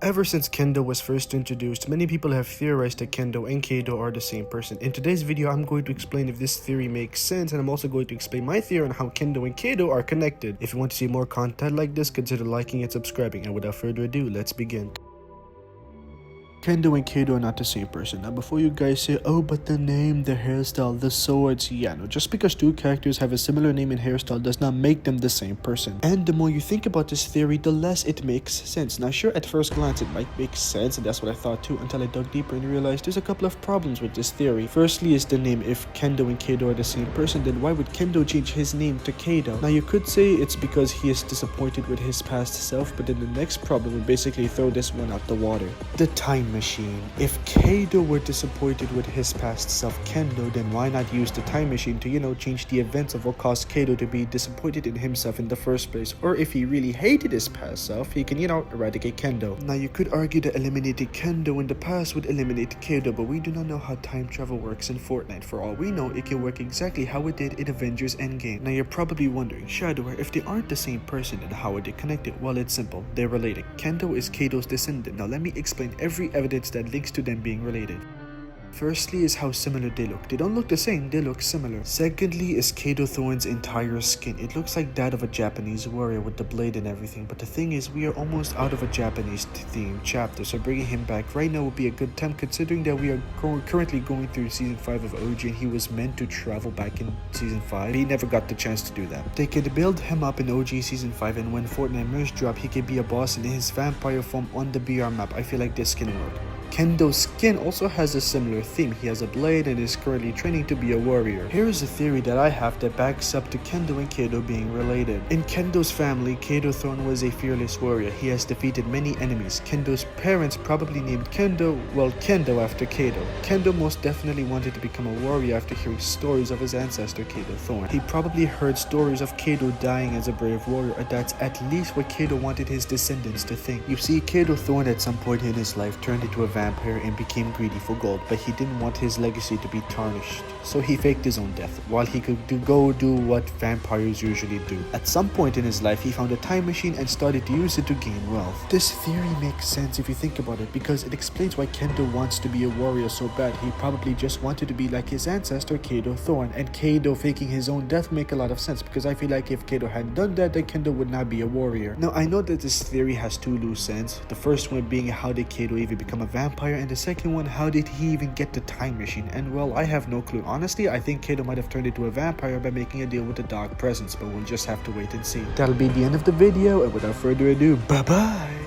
Ever since Kendo was first introduced, many people have theorized that Kendo and Kado are the same person. In today's video, I'm going to explain if this theory makes sense, and I'm also going to explain my theory on how Kendo and Kado are connected. If you want to see more content like this, consider liking and subscribing, and without further ado, let's begin. Kendo and Kado are not the same person. Now before you guys say, oh, but the name, the hairstyle, the swords, yeah, no, just because two characters have a similar name and hairstyle does not make them the same person. And the more you think about this theory, the less it makes sense. Now sure, at first glance it might make sense, and that's what I thought too, until I dug deeper and realized there's a couple of problems with this theory. Firstly is the name. If Kendo and Kado are the same person, then why would Kendo change his name to Kado? Now you could say it's because he is disappointed with his past self, but then the next problem would basically throw this one out the water. The time machine. If Kado were disappointed with his past self Kendo, then why not use the time machine to, change the events of what caused Kado to be disappointed in himself in the first place? Or if he really hated his past self, he can, eradicate Kendo. Now you could argue that eliminating Kendo in the past would eliminate Kado, but we do not know how time travel works in Fortnite. For all we know, it can work exactly how it did in Avengers Endgame. Now you're probably wondering, Shadower, if they aren't the same person, then how are they connected? Well, it's simple. They're related. Kendo is Kado's descendant. Now let me explain every evidence that links to them being related. Firstly is how similar they look. They don't look the same, they look similar. Secondly is Kado Thorn's entire skin. It looks like that of a Japanese warrior with the blade and everything, but the thing is, we are almost out of a Japanese themed chapter, so bringing him back right now would be a good time, considering that we are currently going through season 5 of OG, and he was meant to travel back in season 5, but he never got the chance to do that. They could build him up in OG season 5, and when Fortnite merge drop, he could be a boss in his vampire form on the BR map. I feel like this can work. Kendo's skin also has a similar theme. He has a blade and is currently training to be a warrior. Here is a theory that I have that backs up to Kendo and Kado being related. In Kendo's family, Kado Thorn was a fearless warrior. He has defeated many enemies. Kendo's parents probably named Kendo after Kado. Kendo most definitely wanted to become a warrior after hearing stories of his ancestor Kado Thorn. He probably heard stories of Kado dying as a brave warrior, or that's at least what Kado wanted his descendants to think. You see, Kado Thorn at some point in his life turned into a vampire and became greedy for gold, but he didn't want his legacy to be tarnished, so he faked his own death while he could go do what vampires usually do. At some point in his life, he found a time machine and started to use it to gain wealth. This theory makes sense if you think about it, because it explains why Kendo wants to be a warrior so bad. He probably just wanted to be like his ancestor Kado Thorn, and Kado faking his own death make a lot of sense, because I feel like if Kado hadn't done that, then Kendo would not be a warrior. Now I know that this theory has two loose ends. The first one being, how did Kado even become a vampire? And the second one, how did he even get the time machine? And well, I have no clue. Honestly, I think Kado might have turned into a vampire by making a deal with the dark presence, but we'll just have to wait and see. That'll be the end of the video, and without further ado, bye bye!